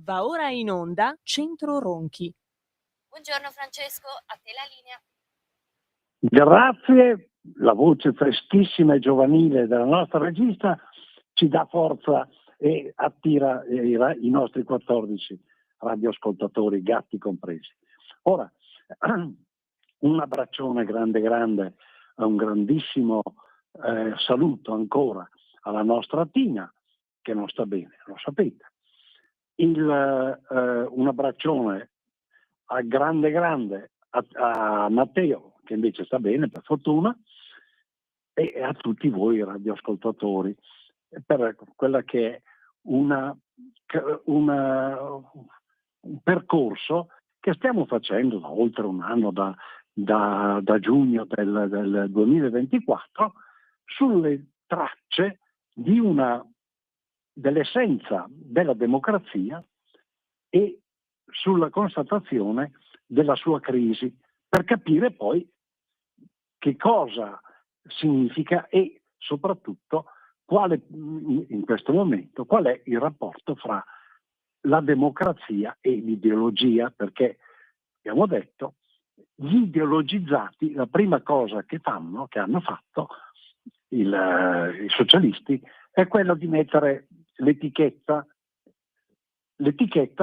Va ora in onda Centro Ronchi. Buongiorno Francesco, a te la linea. Grazie, la voce freschissima e giovanile della nostra regista ci dà forza e attira i nostri 14 radioascoltatori, gatti compresi. Ora, un abbraccione grande, un grandissimo saluto ancora alla nostra Tina, che non sta bene, lo sapete. Un abbraccione a grande a Matteo, che invece sta bene per fortuna, e a tutti voi radioascoltatori per quella che è un percorso che stiamo facendo da oltre un anno, da giugno del 2024, sulle tracce dell'essenza della democrazia e sulla constatazione della sua crisi, per capire poi che cosa significa e soprattutto in questo momento qual è il rapporto fra la democrazia e l'ideologia, perché abbiamo detto gli ideologizzati, la prima cosa che hanno fatto i socialisti è quella di mettere l'etichetta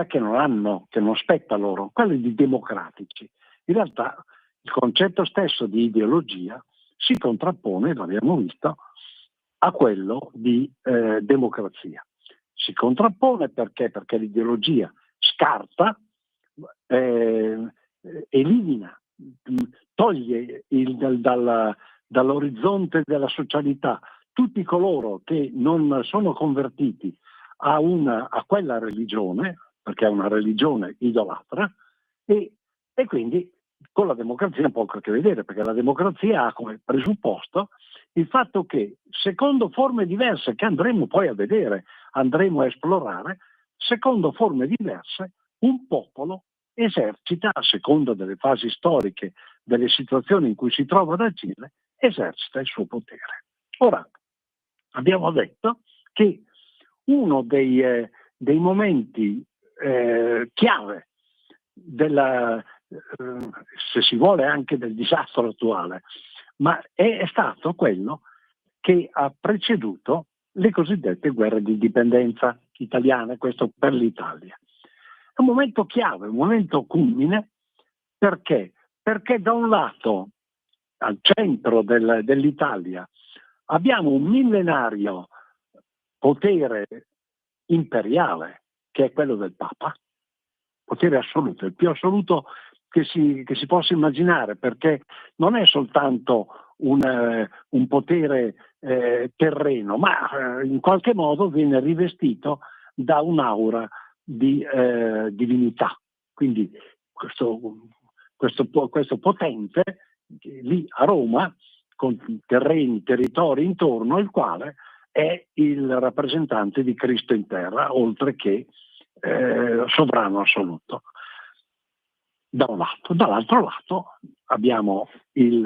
che non spetta loro, quella di democratici. In realtà il concetto stesso di ideologia si contrappone, l'abbiamo visto, a quello di democrazia. Si contrappone perché l'ideologia scarta, elimina, toglie dall'orizzonte della socialità tutti coloro che non sono convertiti a quella religione, perché è una religione idolatra, e quindi con la democrazia ha poco a che vedere, perché la democrazia ha come presupposto il fatto che, secondo forme diverse che andremo poi a vedere, andremo a esplorare, secondo forme diverse, un popolo esercita, a seconda delle fasi storiche, delle situazioni in cui si trova ad agire, esercita il suo potere. Ora, abbiamo detto che uno dei momenti chiave se si vuole anche del disastro attuale, ma è stato quello che ha preceduto le cosiddette guerre di indipendenza italiane, questo per l'Italia. È un momento chiave, un momento culmine, perché da un lato al centro dell'Italia abbiamo un millenario potere imperiale, che è quello del Papa, potere assoluto, il più assoluto che si possa immaginare, perché non è soltanto un potere terreno, ma in qualche modo viene rivestito da un'aura di divinità. Quindi questo potente lì a Roma, con territori intorno, al quale è il rappresentante di Cristo in terra, oltre che sovrano assoluto. Da un lato. Dall'altro lato abbiamo i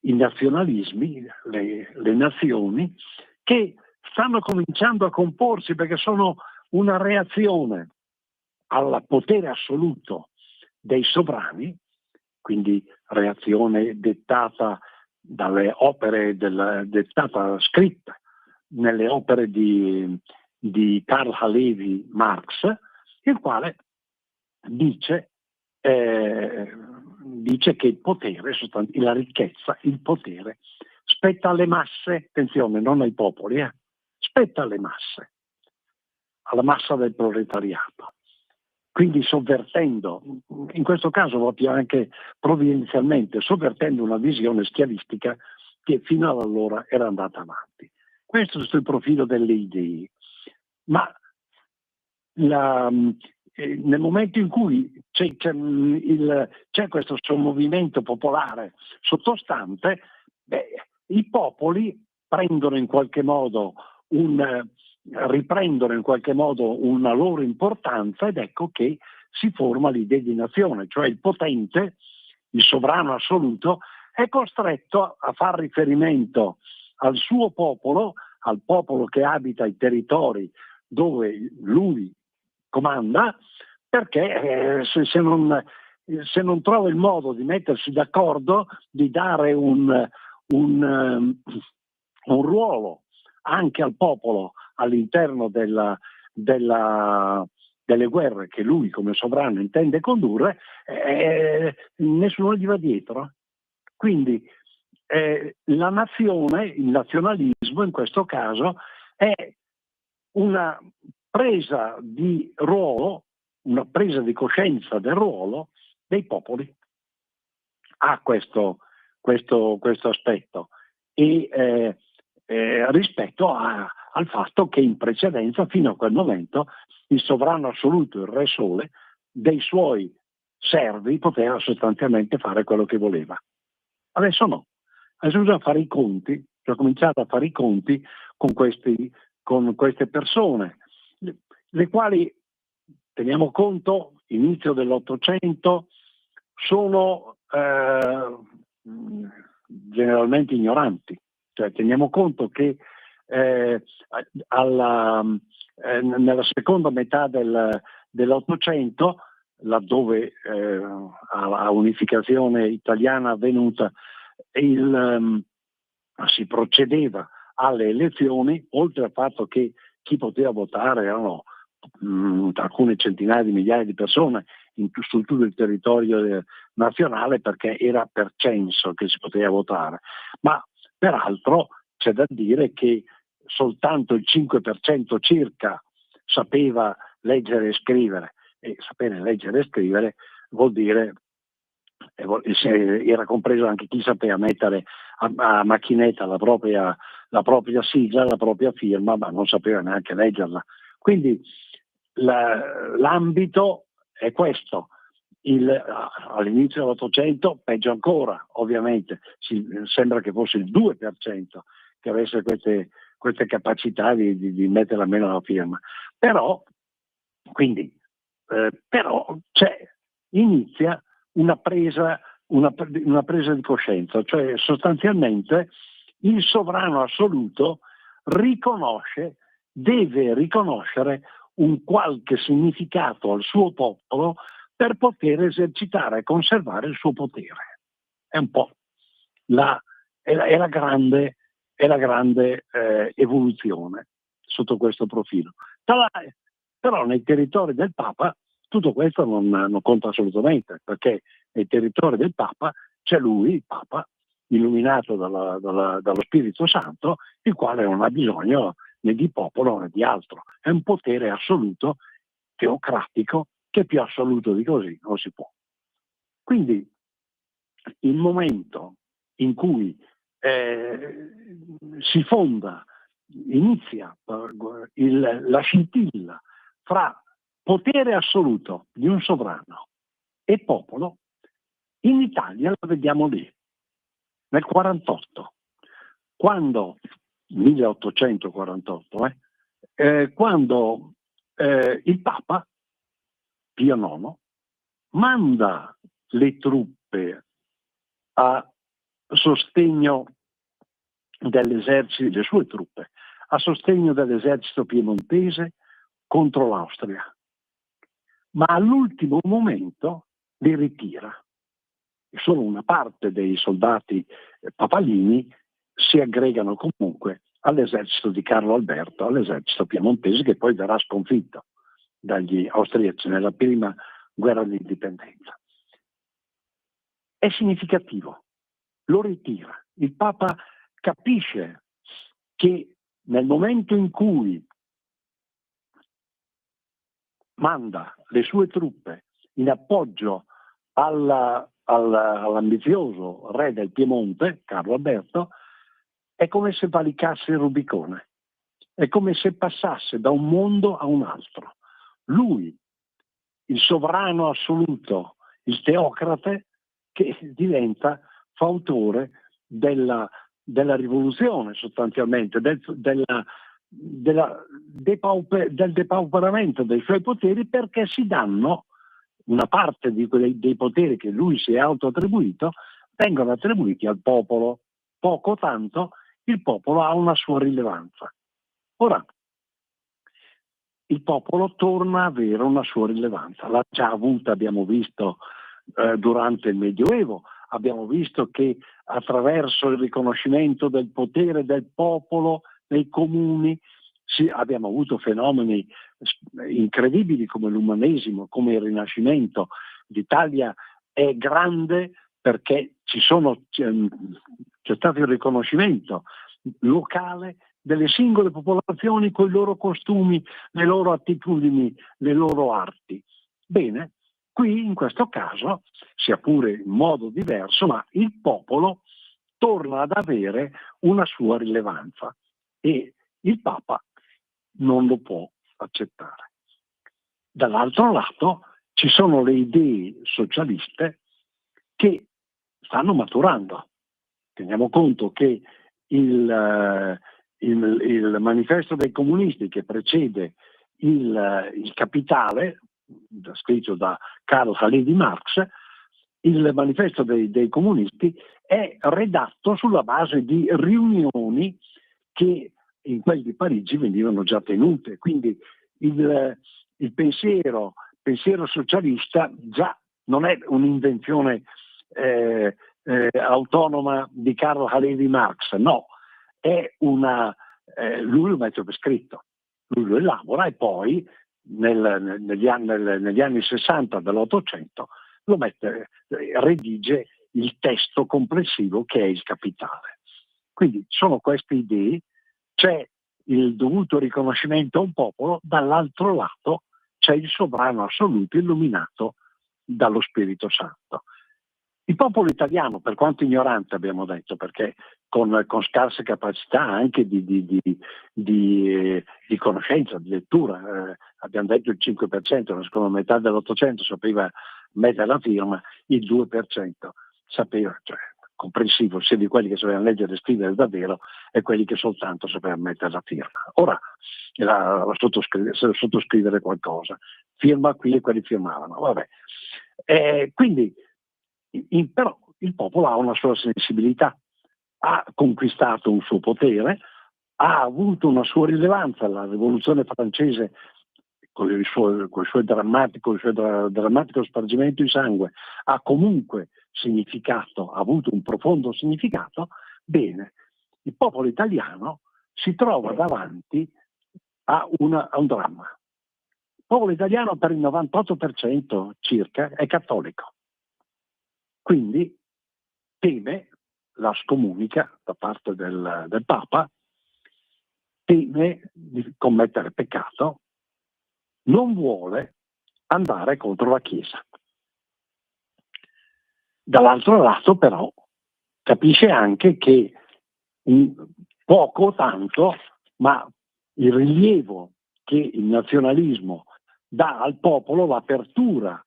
nazionalismi, le nazioni, che stanno cominciando a comporsi perché sono una reazione al potere assoluto dei sovrani, quindi reazione dettata dalle opere dettata scritta nelle opere di Karl Halevi Marx, il quale dice che il potere, la ricchezza, il potere spetta alle masse, attenzione, non ai popoli, spetta alle masse, alla massa del proletariato. Quindi sovvertendo, in questo caso proprio anche provvidenzialmente, sovvertendo una visione schiavistica che fino ad allora era andata avanti. Questo è il profilo delle idee. Ma nel momento in cui c'è questo sommovimento popolare sottostante, i popoli riprendono in qualche modo una loro importanza, ed ecco che si forma l'idea di nazione, cioè il potente, il sovrano assoluto, è costretto a far riferimento al suo popolo, al popolo che abita i territori dove lui comanda, perché se non trova il modo di mettersi d'accordo, di dare un ruolo anche al popolo all'interno delle guerre che lui come sovrano intende condurre, nessuno gli va dietro. Quindi la nazione, il nazionalismo in questo caso, è una presa di ruolo, una presa di coscienza del ruolo dei popoli. Ha questo aspetto, e rispetto al fatto che in precedenza, fino a quel momento, il sovrano assoluto, il Re Sole, dei suoi servi poteva sostanzialmente fare quello che voleva. Adesso no, adesso bisogna fare i conti, bisogna cominciare a fare i conti con queste persone, le quali, teniamo conto, inizio dell'Ottocento, sono generalmente ignoranti. Cioè, teniamo conto che nella seconda metà dell'Ottocento, laddove a unificazione italiana avvenuta si procedeva alle elezioni, oltre al fatto che chi poteva votare erano alcune centinaia di migliaia di persone su tutto il territorio nazionale, perché era per censo che si poteva votare, ma peraltro c'è da dire che soltanto il 5% circa sapeva leggere e scrivere, e sapere leggere e scrivere vuol dire, era compreso anche chi sapeva mettere a macchinetta la propria sigla, la propria firma, ma non sapeva neanche leggerla. Quindi l'ambito è questo. All'inizio dell'Ottocento, peggio ancora, ovviamente, sembra che fosse il 2% che avesse queste capacità di mettere almeno la firma. Però inizia una presa di coscienza, cioè sostanzialmente il sovrano assoluto deve riconoscere un qualche significato al suo popolo per poter esercitare e conservare il suo potere. È un po' la grande evoluzione sotto questo profilo. Però nei territori del Papa tutto questo non conta assolutamente, perché nei territori del Papa c'è lui, il Papa, illuminato dallo Spirito Santo, il quale non ha bisogno né di popolo né di altro. È un potere assoluto, teocratico, che più assoluto di così non si può. Quindi il momento in cui si fonda, inizia la scintilla fra potere assoluto di un sovrano e popolo, in Italia la vediamo lì, nel 48, quando 1848, quando il Papa Pio IX manda le truppe a sostegno dell'esercito, le sue truppe a sostegno dell'esercito piemontese contro l'Austria, ma all'ultimo momento li ritira. Solo una parte dei soldati papalini si aggregano comunque all'esercito di Carlo Alberto, all'esercito piemontese, che poi verrà sconfitto dagli austriaci nella prima guerra di indipendenza. È significativo, lo ritira. Il Papa capisce che nel momento in cui manda le sue truppe in appoggio all'ambizioso re del Piemonte, Carlo Alberto, è come se valicasse il Rubicone, è come se passasse da un mondo a un altro. Lui, il sovrano assoluto, il teocrate, che diventa fautore del rivoluzione sostanzialmente, del depauperamento dei suoi poteri, perché si danno una parte dei poteri che lui si è autoattribuito, vengono attribuiti al popolo. Poco o tanto il popolo ha una sua rilevanza. Ora, il popolo torna a avere una sua rilevanza. L'ha già avuta, abbiamo visto, durante il Medioevo, abbiamo visto che attraverso il riconoscimento del potere del popolo nei comuni abbiamo avuto fenomeni incredibili come l'umanesimo, come il Rinascimento. L'Italia è grande perché c'è stato il riconoscimento locale delle singole popolazioni con i loro costumi, le loro attitudini, le loro arti. Bene, qui in questo caso, sia pure in modo diverso, ma il popolo torna ad avere una sua rilevanza e il Papa non lo può accettare. Dall'altro lato ci sono le idee socialiste che stanno maturando. Teniamo conto che il manifesto dei comunisti che precede il Capitale, scritto da Karl Haledi Marx, il manifesto dei comunisti è redatto sulla base di riunioni che in quel di Parigi venivano già tenute, quindi il pensiero socialista già non è un'invenzione autonoma di Karl Haledi Marx, no, è lui lo mette per scritto, lui lo elabora e poi negli anni 60 dell'Ottocento redige il testo complessivo che è il Capitale. Quindi sono queste idee, c'è il dovuto riconoscimento a un popolo, dall'altro lato c'è il sovrano assoluto illuminato dallo Spirito Santo. Il popolo italiano, per quanto ignorante abbiamo detto, perché con scarse capacità anche di conoscenza, di lettura, abbiamo detto il 5%, la seconda metà dell'Ottocento sapeva mettere la firma, il 2% sapeva, cioè comprensivo sia di quelli che sapevano leggere e scrivere davvero e quelli che soltanto sapevano mettere la firma. Ora sottoscrivere qualcosa, firma qui e quelli firmavano, vabbè. Quindi però il popolo ha una sua sensibilità, ha conquistato un suo potere, ha avuto una sua rilevanza. La rivoluzione francese con il suo drammatico spargimento di sangue ha comunque significato, ha avuto un profondo significato. Bene, il popolo italiano si trova davanti a un dramma. Il popolo italiano per il 98% circa è cattolico. Quindi teme la scomunica da parte del Papa, teme di commettere peccato, non vuole andare contro la Chiesa. Dall'altro lato però capisce anche che poco o tanto, ma il rilievo che il nazionalismo dà al popolo, l'apertura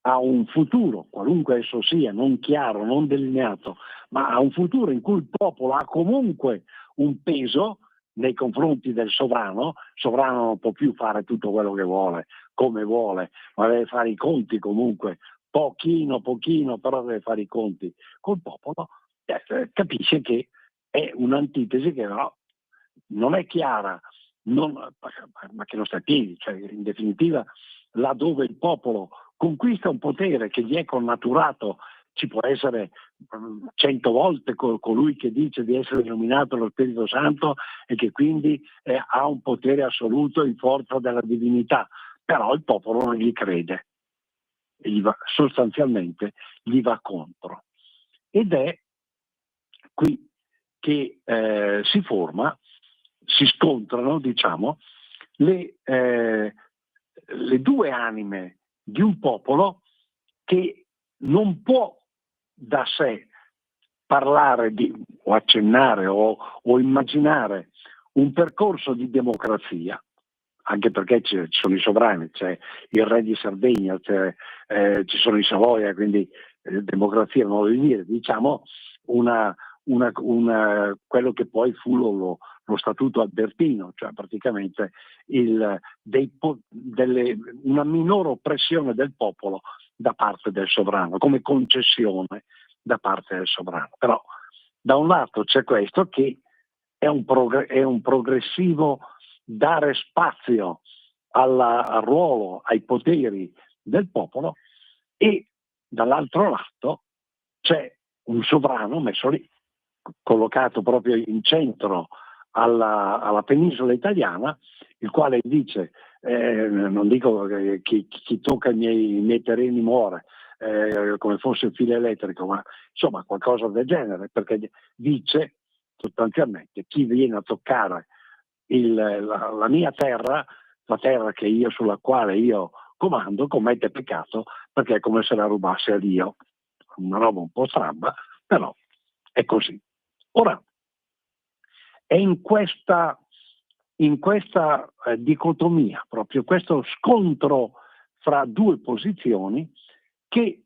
a un futuro, qualunque esso sia, non chiaro, non delineato, ma a un futuro in cui il popolo ha comunque un peso nei confronti del sovrano. Il sovrano non può più fare tutto quello che vuole, come vuole, ma deve fare i conti comunque, pochino, però deve fare i conti col popolo. Capisce che è un'antitesi che però non è chiara, ma che non sta a piedi, cioè in definitiva laddove il popolo conquista un potere che gli è connaturato, ci può essere 100 volte colui che dice di essere illuminato dallo Spirito Santo e che quindi ha un potere assoluto in forza della divinità, però il popolo non gli crede, sostanzialmente gli va contro. Ed è qui che si scontrano, diciamo, le due anime di un popolo che non può da sé parlare o accennare o immaginare un percorso di democrazia, anche perché ci sono i sovrani, c'è il re di Sardegna, ci sono i Savoia, quindi democrazia non voglio dire, diciamo quello che poi fu lo statuto albertino, cioè praticamente una minore oppressione del popolo da parte del sovrano, come concessione da parte del sovrano. Però da un lato c'è questo che è un progressivo dare spazio al ruolo, ai poteri del popolo, e dall'altro lato c'è un sovrano messo lì, collocato proprio in centro alla penisola italiana, il quale dice, non dico che chi tocca i miei terreni muore, come fosse il filo elettrico, ma insomma qualcosa del genere, perché dice sostanzialmente: chi viene a toccare la mia terra, la terra sulla quale io comando, commette peccato, perché è come se la rubasse a Dio. Una roba un po' stramba, però è così. Ora, è in questa dicotomia, proprio questo scontro fra due posizioni, che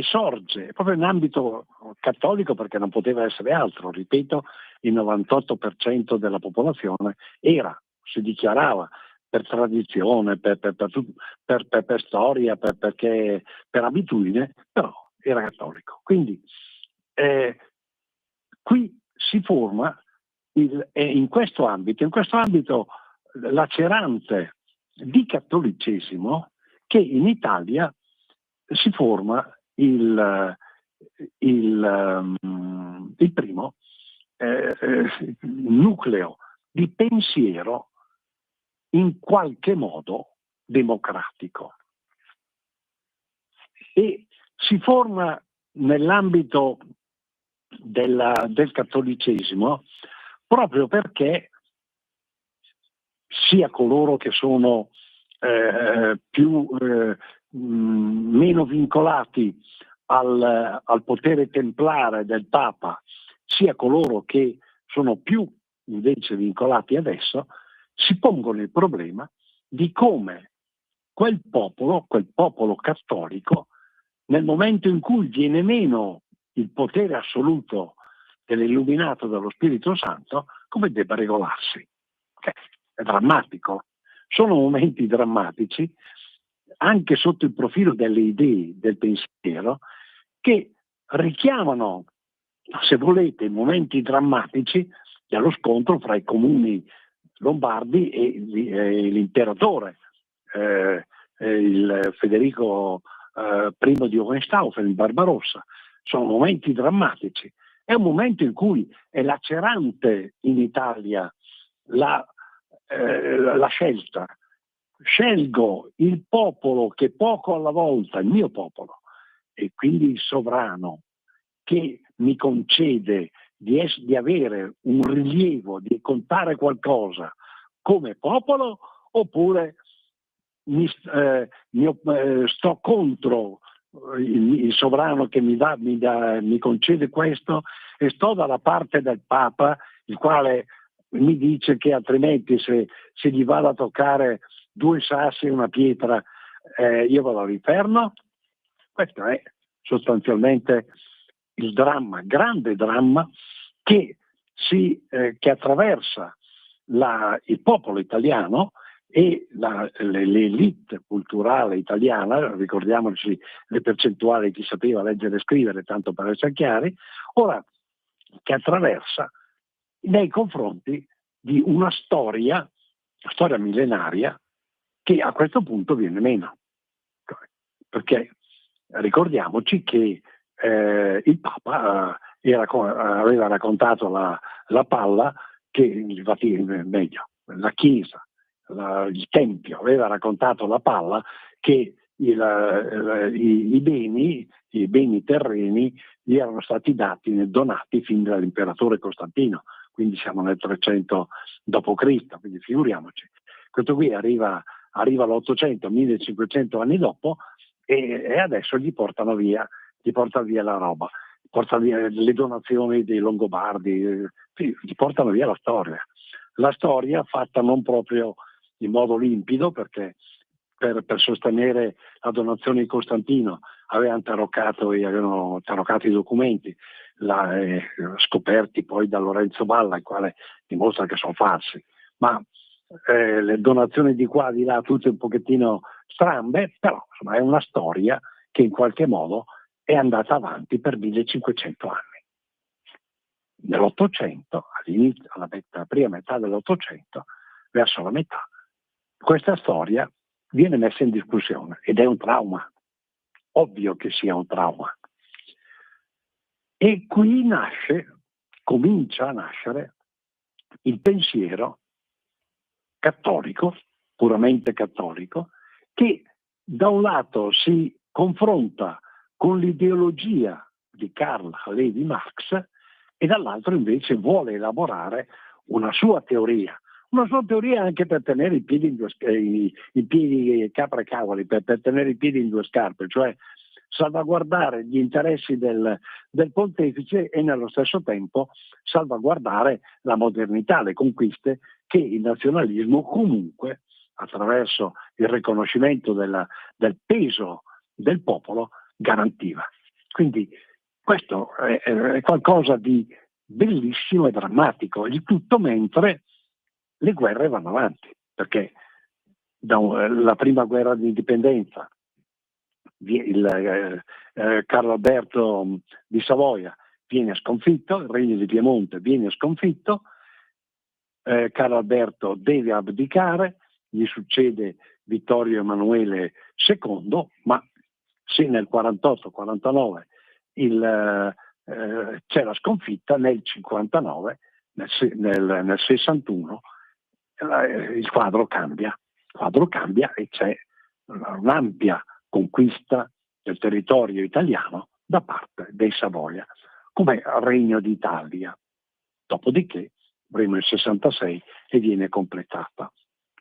sorge proprio in ambito cattolico, perché non poteva essere altro. Ripeto, il 98% della popolazione si dichiarava per tradizione, per storia, per abitudine, però era cattolico. Quindi qui si forma in questo ambito lacerante di cattolicesimo, che in Italia si forma il primo nucleo di pensiero in qualche modo democratico, e si forma nell'ambito del cattolicesimo proprio perché sia coloro che sono meno vincolati al potere templare del Papa, sia coloro che sono più invece vincolati adesso, si pongono il problema di come quel popolo cattolico, nel momento in cui viene meno il potere assoluto dell'illuminato dallo Spirito Santo, come debba regolarsi. È drammatico. Sono momenti drammatici, anche sotto il profilo delle idee, del pensiero, che richiamano, se volete, momenti drammatici dello scontro fra i comuni lombardi e l'imperatore, il Federico I di Hohenstaufen, il Barbarossa. Sono momenti drammatici. È un momento in cui è lacerante in Italia la scelta. Scelgo il popolo che poco alla volta, il mio popolo, e quindi il sovrano, che mi concede di avere un rilievo, di contare qualcosa come popolo, oppure sto contro il sovrano che mi concede questo, e sto dalla parte del Papa, il quale mi dice che altrimenti se gli vado a toccare 2 sassi e una pietra, io vado all'inferno. Questo è sostanzialmente il dramma, grande dramma, che attraversa il popolo italiano e l'elite culturale italiana. Ricordiamoci le percentuali di chi sapeva leggere e scrivere, tanto per essere chiari, ora, che attraversa nei confronti di una storia millenaria, che a questo punto viene meno. Perché ricordiamoci che il Papa aveva raccontato la palla che la Chiesa, il Tempio aveva raccontato la palla che i beni terreni gli erano stati donati fin dall'imperatore Costantino, quindi siamo nel 300 d.C., quindi figuriamoci. Questo qui arriva all'800, 1500 anni dopo, e adesso gli porta via la roba, porta via le donazioni dei Longobardi, gli portano via la storia fatta non proprio in modo limpido, perché per sostenere la donazione di Costantino avevano taroccato i documenti, scoperti poi da Lorenzo Valla, il quale dimostra che sono falsi, ma le donazioni di qua di là tutte un pochettino strambe, però insomma è una storia che in qualche modo è andata avanti per 1500 anni. Nell'Ottocento, alla prima metà dell'Ottocento, verso la metà. Questa storia viene messa in discussione ed è un trauma, ovvio che sia un trauma. E qui comincia a nascere il pensiero cattolico, puramente cattolico, che da un lato si confronta con l'ideologia di Karl Levi Marx e dall'altro invece vuole elaborare una sua teoria anche per tenere i piedi in due i piedi capra e cavoli, per tenere i piedi in due scarpe, cioè salvaguardare gli interessi del pontefice e nello stesso tempo salvaguardare la modernità, le conquiste che il nazionalismo comunque, attraverso il riconoscimento del peso del popolo, garantiva. Quindi questo è qualcosa di bellissimo e drammatico, il tutto mentre le guerre vanno avanti, perché la prima guerra di indipendenza, Carlo Alberto di Savoia viene sconfitto, il regno di Piemonte viene sconfitto, Carlo Alberto deve abdicare, gli succede Vittorio Emanuele II, ma se nel 48-49 c'è la sconfitta, nel 59, nel 61 il quadro cambia e c'è un'ampia conquista del territorio italiano da parte dei Savoia come Regno d'Italia. Dopodiché avremo il 66 e viene completata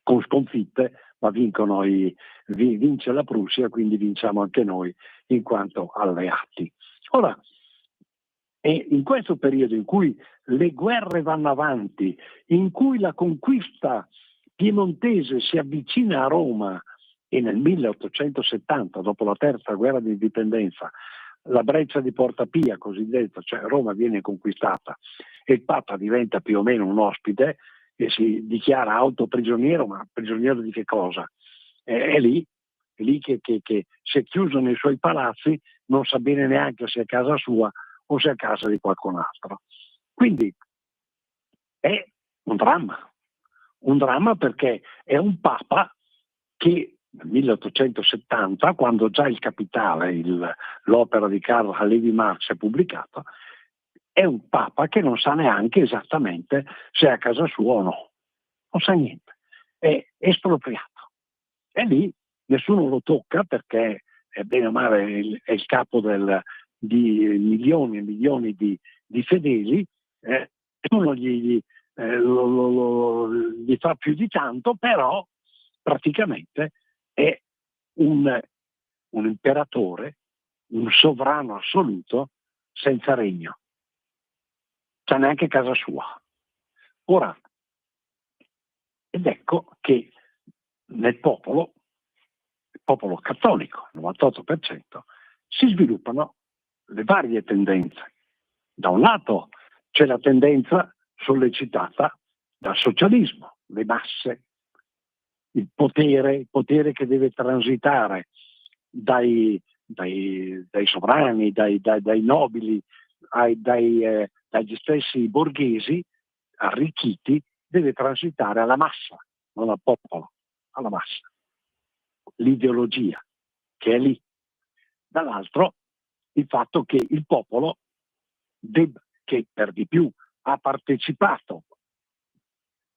con sconfitte, ma vince la Prussia, quindi vinciamo anche noi in quanto alleati. Ora, è in questo periodo in cui le guerre vanno avanti, in cui la conquista piemontese si avvicina a Roma e nel 1870, dopo la terza guerra di indipendenza, la breccia di Porta Pia cosiddetta, cioè Roma viene conquistata e il Papa diventa più o meno un ospite e si dichiara autoprigioniero, ma prigioniero di che cosa? È lì che si è chiuso nei suoi palazzi, non sa bene neanche se è casa sua o se è a casa di qualcun altro. Quindi è un dramma perché è un Papa che nel 1870, quando già il Capitale, l'opera di Karl Levi Marx è pubblicata, è un Papa che non sa neanche esattamente se è a casa sua o no, non sa niente, è espropriato. E lì nessuno lo tocca perché è bene o male è il capo di milioni e milioni di fedeli, nessuno gli fa più di tanto, però praticamente è un imperatore, un sovrano assoluto senza regno, c'ha neanche casa sua. Ora, ed ecco che nel popolo cattolico, il 98%, si sviluppano le varie tendenze. Da un lato c'è la tendenza sollecitata dal socialismo, le masse, il potere che deve transitare dai sovrani, dai nobili, dagli stessi borghesi arricchiti, deve transitare alla massa, non al popolo, alla massa. L'ideologia che è lì. Dall'altro il fatto che il popolo, che per di più ha partecipato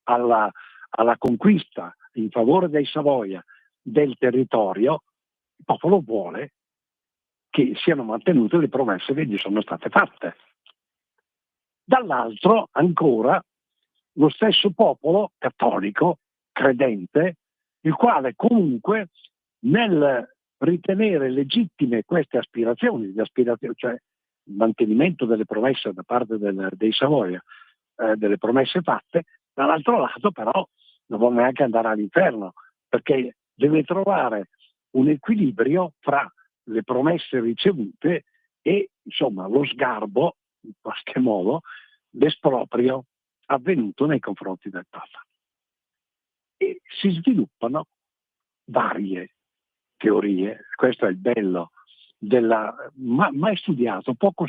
alla conquista in favore dei Savoia del territorio, il popolo vuole che siano mantenute le promesse che gli sono state fatte. Dall'altro ancora lo stesso popolo cattolico, credente, il quale comunque nel ritenere legittime queste aspirazioni, cioè il mantenimento delle promesse da parte dei Savoia, delle promesse fatte, dall'altro lato però non vuole neanche andare all'inferno, perché deve trovare un equilibrio fra le promesse ricevute e insomma lo sgarbo, in qualche modo, l'esproprio avvenuto nei confronti del Papa. E si sviluppano varie teorie, questo è il bello mai studiato, poco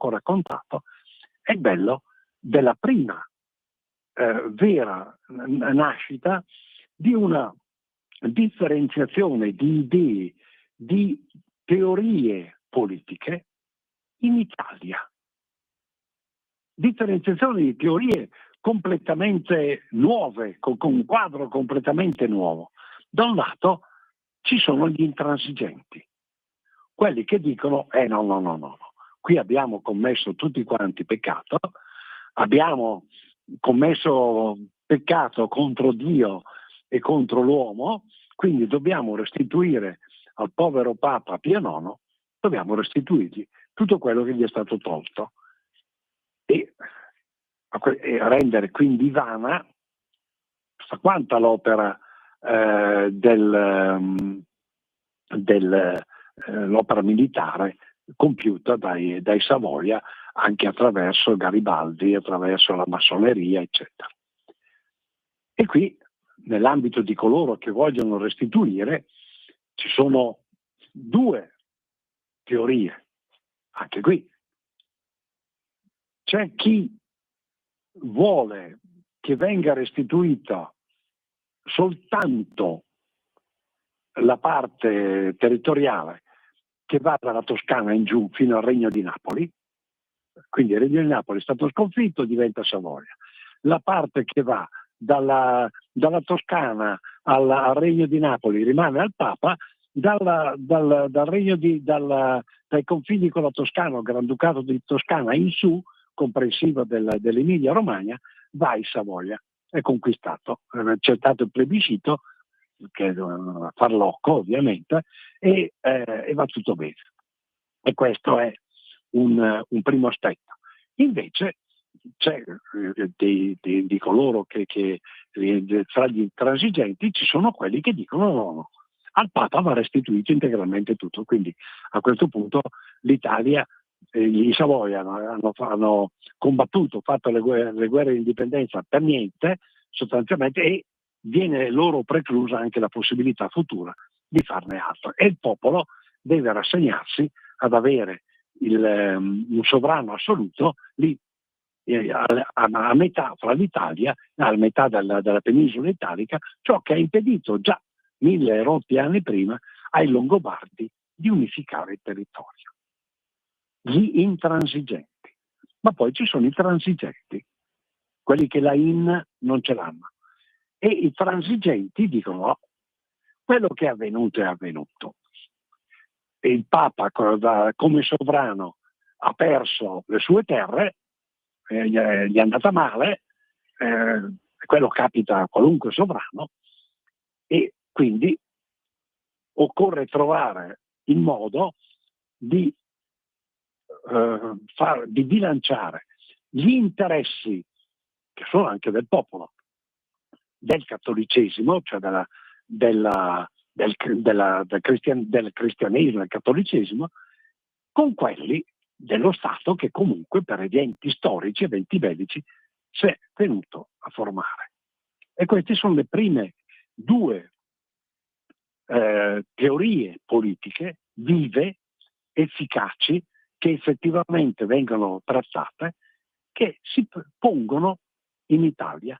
raccontato, è il bello della prima vera nascita di una differenziazione di idee, di teorie politiche in Italia. Differenziazione di teorie completamente nuove, con un quadro completamente nuovo. Da un lato ci sono gli intransigenti, quelli che dicono no, qui abbiamo commesso tutti quanti peccato, abbiamo commesso peccato contro Dio e contro l'uomo, quindi dobbiamo restituire al povero Papa Pio IX, dobbiamo restituirgli tutto quello che gli è stato tolto e rendere quindi vana quanta l'opera l'opera militare compiuta dai Savoia anche attraverso Garibaldi, attraverso la massoneria, eccetera. E qui, nell'ambito di coloro che vogliono restituire, ci sono due teorie, anche qui. C'è chi vuole che venga restituita soltanto la parte territoriale che va dalla Toscana in giù fino al Regno di Napoli, quindi il Regno di Napoli è stato sconfitto, diventa Savoia. La parte che va dalla Toscana al Regno di Napoli rimane al Papa, dai confini con la Toscana, il Granducato di Toscana in su, comprensiva dell'Emilia Romagna, va in Savoia, è conquistato. C'è stato il plebiscito, che è farlocco ovviamente, e va tutto bene. E questo è un primo aspetto. Invece c'è di coloro che fra gli intransigenti ci sono quelli che dicono no, al Papa va restituito integralmente tutto, quindi a questo punto l'Italia, i Savoia hanno combattuto, fatto le guerre di indipendenza per niente sostanzialmente, e viene loro preclusa anche la possibilità futura di farne altro, e il popolo deve rassegnarsi ad avere un sovrano assoluto lì a metà fra l'Italia, a metà della penisola italica, ciò che ha impedito già 1000 rotti anni prima ai Longobardi di unificare il territorio. Gli intransigenti. Ma poi ci sono i transigenti, quelli che la in non ce l'hanno. E i transigenti dicono no, quello che è avvenuto è avvenuto. E il Papa come sovrano ha perso le sue terre, gli è andata male, quello capita a qualunque sovrano, e quindi occorre trovare il modo di bilanciare gli interessi, che sono anche del popolo, del cattolicesimo, cioè del cristianesimo, del cattolicesimo, con quelli dello Stato che comunque per eventi storici, eventi bellici, si è venuto a formare. E queste sono le prime due teorie politiche vive, efficaci, che effettivamente vengono trattate, che si pongono in Italia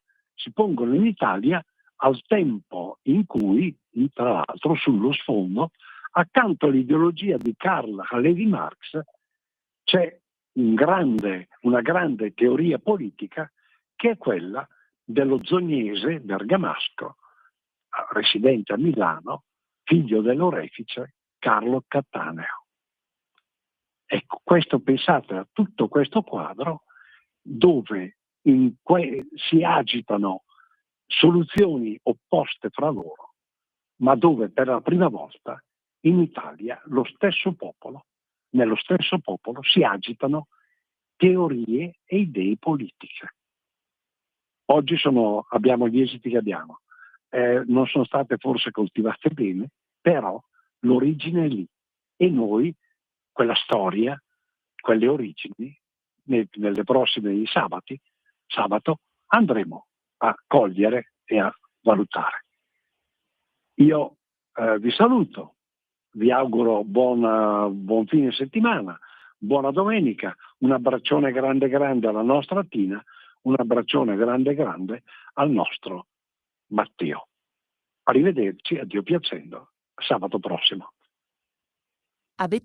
al tempo in cui, tra l'altro, sullo sfondo, accanto all'ideologia di Karl Halevi Marx, c'è una grande teoria politica che è quella dello zognese bergamasco, residente a Milano, figlio dell'orefice Carlo Cattaneo. Ecco, pensate a tutto questo quadro dove si agitano soluzioni opposte fra loro, ma dove per la prima volta in Italia nello stesso popolo si agitano teorie e idee politiche. Oggi abbiamo gli esiti che abbiamo. Non sono state forse coltivate bene, però l'origine è lì. E noi, quella storia, quelle origini, nelle prossime sabato, andremo a cogliere e a valutare. Io vi saluto, vi auguro buon fine settimana, buona domenica, un abbraccione grande alla nostra Tina, un abbraccione grande grande al nostro Matteo. Arrivederci, a Dio piacendo, sabato prossimo. Avete